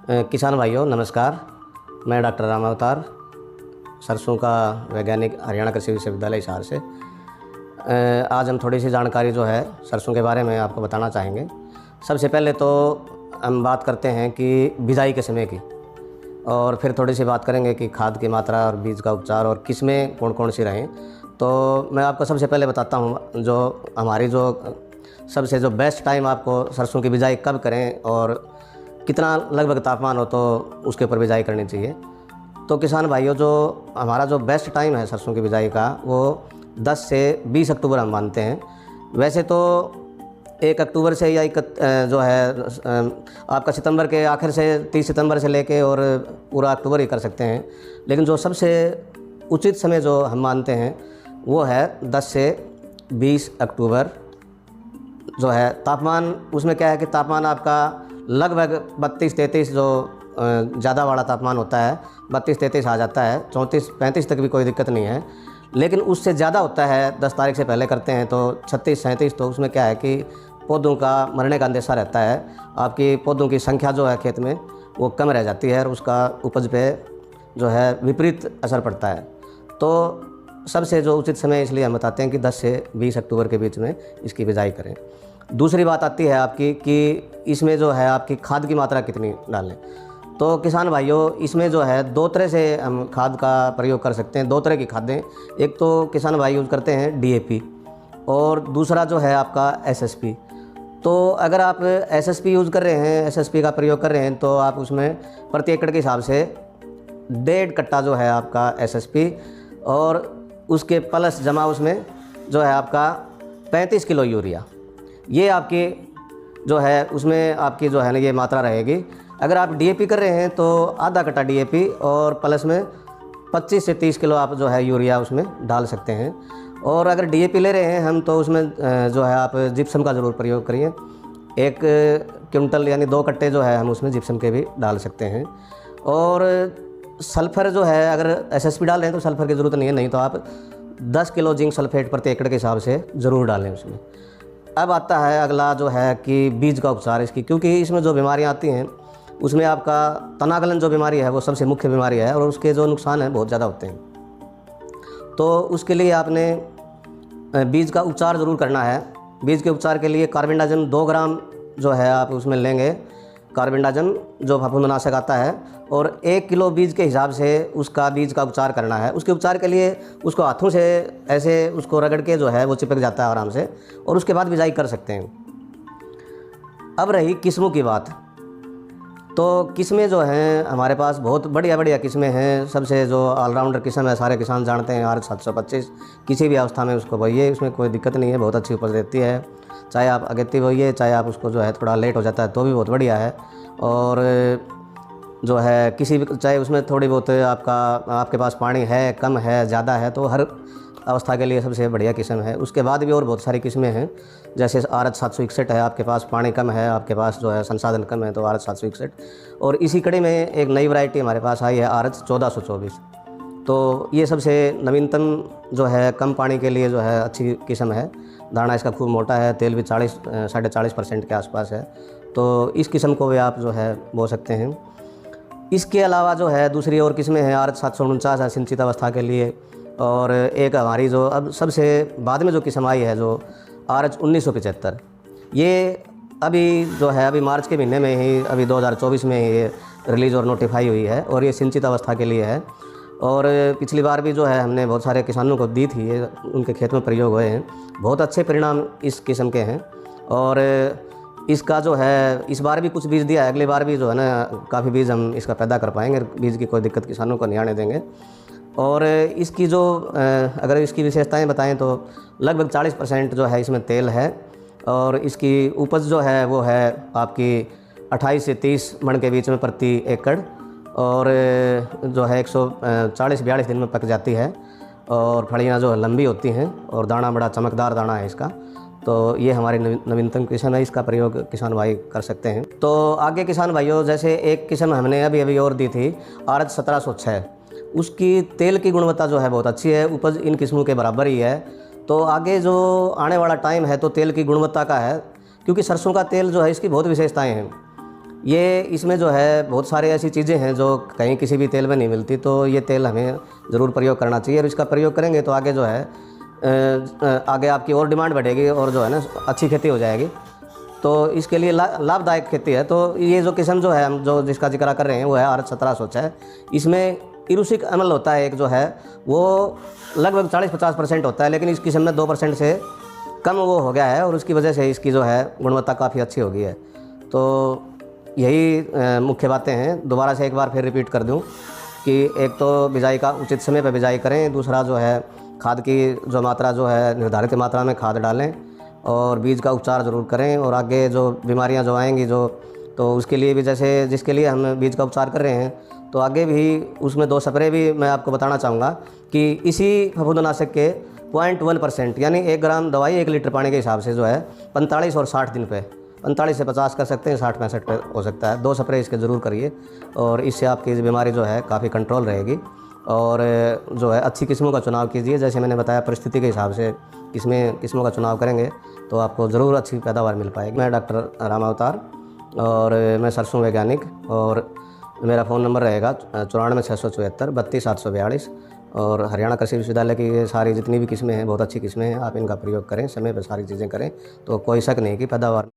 किसान भाइयों नमस्कार। मैं डॉक्टर राम अवतार, सरसों का वैज्ञानिक, हरियाणा कृषि विश्वविद्यालय हिसार से। आज हम थोड़ी सी जानकारी जो है सरसों के बारे में आपको बताना चाहेंगे। सबसे पहले तो हम बात करते हैं कि बिजाई के समय की, और फिर थोड़ी सी बात करेंगे कि खाद की मात्रा और बीज का उपचार और किस्में कौन कौन सी रहें। तो मैं आपको सबसे पहले बताता हूँ जो हमारी सबसे बेस्ट टाइम आपको सरसों की बिजाई कब करें और कितना लगभग तापमान हो तो उसके ऊपर बिजाई करनी चाहिए। तो किसान भाइयों, जो हमारा बेस्ट टाइम है सरसों की बिजाई का, वो 10 से 20 अक्टूबर हम मानते हैं। वैसे तो 1 अक्टूबर से या आपका सितंबर के आखिर से 30 सितंबर से लेके और पूरा अक्टूबर ही कर सकते हैं, लेकिन जो सबसे उचित समय जो हम मानते हैं वो है 10 से 20 अक्टूबर जो है। तापमान उसमें क्या है कि तापमान आपका लगभग 32-33 जो ज़्यादा वाला तापमान होता है 32-33 आ जाता है, 34-35 तक भी कोई दिक्कत नहीं है। लेकिन उससे ज़्यादा होता है, 10 तारीख से पहले करते हैं तो 36-37, तो उसमें क्या है कि पौधों का मरने का अंदेशा रहता है। आपकी पौधों की संख्या जो है खेत में वो कम रह जाती है और उसका उपज पे जो है विपरीत असर पड़ता है। तो सबसे जो उचित समय इसलिए हम बताते हैं कि 10 से 20 अक्टूबर के बीच में इसकी बिजाई करें। दूसरी बात आती है आपकी कि इसमें जो है आपकी खाद की मात्रा कितनी डालें। तो किसान भाइयों, इसमें जो है 2 तरह से हम खाद का प्रयोग कर सकते हैं। 2 तरह की खादें, एक तो किसान भाई यूज़ करते हैं DAP और दूसरा जो है आपका SSP। तो अगर आप SSP यूज़ कर रहे हैं, SSP का प्रयोग कर रहे हैं, तो आप उसमें प्रति एकड़ के हिसाब से 1.5 कट्टा जो है आपका SSP और उसके प्लस जमा उसमें जो है आपका 35 किलो यूरिया, ये आपकी जो है उसमें आपकी जो है ना ये मात्रा रहेगी। अगर आप DAP कर रहे हैं तो आधा कट्टा DAP और प्लस में 25 से 30 किलो आप जो है यूरिया उसमें डाल सकते हैं। और अगर DAP ले रहे हैं हम तो उसमें जो है आप जिप्सम का ज़रूर प्रयोग करिए। 1 क्विंटल यानी 2 कट्टे जो है हम उसमें जिप्सम के भी डाल सकते हैं। और सल्फ़र जो है, अगर SSP डाल रहे हैं तो सल्फ़र की ज़रूरत नहीं है, नहीं तो आप 10 किलो जिंक सल्फेट प्रति एकड़ के हिसाब से ज़रूर डालें उसमें। अब आता है अगला जो है कि बीज का उपचार इसकी, क्योंकि इसमें जो बीमारियां आती हैं उसमें आपका तनागलन जो बीमारी है वो सबसे मुख्य बीमारी है और उसके जो नुकसान हैं बहुत ज़्यादा होते हैं। तो उसके लिए आपने बीज का उपचार ज़रूर करना है। बीज के उपचार के लिए कार्बेंडाजिम 2 ग्राम जो है आप उसमें लेंगे, कार्बेंडाजिम जो फफूंदनाशक आता है, और 1 किलो बीज के हिसाब से उसका बीज का उपचार करना है। उसके उपचार के लिए उसको हाथों से ऐसे उसको रगड़ के जो है वो चिपक जाता है आराम से, और उसके बाद बिजाई कर सकते हैं। अब रही किस्मों की बात, तो किस्में जो हैं हमारे पास बहुत बढ़िया किस्में हैं। सबसे जो ऑलराउंडर किस्म है सारे किसान जानते हैं, RH 725, किसी भी अवस्था में उसको बोइए, उसमें कोई दिक्कत नहीं है, बहुत अच्छी उपज देती है। चाहे आप अगेती बोइए, चाहे आप उसको जो है थोड़ा लेट हो जाता है तो भी बहुत बढ़िया है। और जो है किसी भी, चाहे उसमें थोड़ी बहुत आपके पास पानी है, कम है, ज़्यादा है, तो हर अवस्था के लिए सबसे बढ़िया किस्म है। उसके बाद भी और बहुत सारी किस्में हैं, जैसे RH 761 है, आपके पास पानी कम है, आपके पास जो है संसाधन कम है तो RH 761। और इसी कड़ी में एक नई वैरायटी हमारे पास आई है RH 1424। तो ये सबसे नवीनतम जो है कम पानी के लिए जो है अच्छी किस्म है। दाना इसका खूब मोटा है, तेल भी 40-40% के आसपास है, तो इस किस्म को भी आप जो है बो सकते हैं। इसके अलावा जो है दूसरी और किस्में हैं, RH 749 है सिंचित अवस्था के लिए, और एक हमारी जो अब सबसे बाद में जो किस्म आई है जो RH 1975, ये अभी जो है अभी मार्च के महीने में ही, अभी 2024 में ये रिलीज़ और नोटिफाई हुई है, और ये सिंचित अवस्था के लिए है। और पिछली बार भी जो है हमने बहुत सारे किसानों को दी थी, ये उनके खेत में प्रयोग हुए हैं, बहुत अच्छे परिणाम इस किस्म के हैं। और इसका जो है इस बार भी कुछ बीज दिया है, अगली बार भी जो है ना काफ़ी बीज हम इसका पैदा कर पाएंगे, बीज की कोई दिक्कत किसानों को नहीं आने देंगे। और इसकी जो अगर इसकी विशेषताएं बताएं तो लगभग 40% जो है इसमें तेल है, और इसकी उपज जो है वो है आपकी 28 से 30 मण के बीच में प्रति एकड़, और जो है 140-42 दिन में पक जाती है, और फलियाँ जो लंबी होती हैं, और दाना बड़ा चमकदार दाना है इसका। तो ये हमारी नवीनतम किस्म है, इसका प्रयोग किसान भाई कर सकते हैं। तो आगे किसान भाइयों, जैसे एक किस्म हमने अभी और दी थी RH 1706, उसकी तेल की गुणवत्ता जो है बहुत अच्छी है, उपज इन किस्मों के बराबर ही है। तो आगे जो आने वाला टाइम है तो तेल की गुणवत्ता का है, क्योंकि सरसों का तेल जो है इसकी बहुत विशेषताएं हैं। ये इसमें जो है बहुत सारी ऐसी चीज़ें हैं जो कहीं किसी भी तेल में नहीं मिलती, तो ये तेल हमें ज़रूर प्रयोग करना चाहिए। और इसका प्रयोग करेंगे तो आगे जो है आगे आपकी और डिमांड बढ़ेगी और जो है ना अच्छी खेती हो जाएगी। तो इसके लिए लाभदायक खेती है। तो ये जो किस्म जो है हम जो जिसका जिक्र कर रहे हैं वो है आर 1706। इसमें इरूसिक अम्ल होता है एक जो है वो लगभग 40-50% होता है, लेकिन इस किस्म में 2% से कम वो हो गया है और उसकी वजह से इसकी जो है गुणवत्ता काफ़ी अच्छी हो गई है। तो यही मुख्य बातें हैं। दोबारा से एक बार फिर रिपीट कर दूं कि एक तो बिजाई का उचित समय पर बिजाई करें, दूसरा जो है खाद की जो मात्रा जो है निर्धारित मात्रा में खाद डालें और बीज का उपचार ज़रूर करें। और आगे जो बीमारियां जो आएंगी तो उसके लिए भी जैसे जिसके लिए हम बीज का उपचार कर रहे हैं तो आगे भी उसमें 2 स्प्रे भी मैं आपको बताना चाहूँगा कि इसी फफूंदनाशक के 0.1% यानी 1 ग्राम दवाई 1 लीटर पानी के हिसाब से जो है 45 और 60 दिन पे 45 से 50 कर सकते हैं, 60-65 पे हो सकता है। 2 स्प्रे इसके ज़रूर करिए और इससे आपकी बीमारी जो है काफ़ी कंट्रोल रहेगी। और जो है अच्छी किस्मों का चुनाव कीजिए, जैसे मैंने बताया परिस्थिति के हिसाब से किस्मों का चुनाव करेंगे तो आपको ज़रूर अच्छी पैदावार मिल पाएगी। मैं डॉक्टर राम अवतार और मैं सरसों वैज्ञानिक, और मेरा फ़ोन नंबर रहेगा 94 674 32 742। और हरियाणा कृषि विश्वविद्यालय की ये सारी जितनी भी किस्में हैं बहुत अच्छी किस्में हैं। आप इनका प्रयोग करें, समय पर सारी चीज़ें करें तो कोई शक नहीं कि पैदावार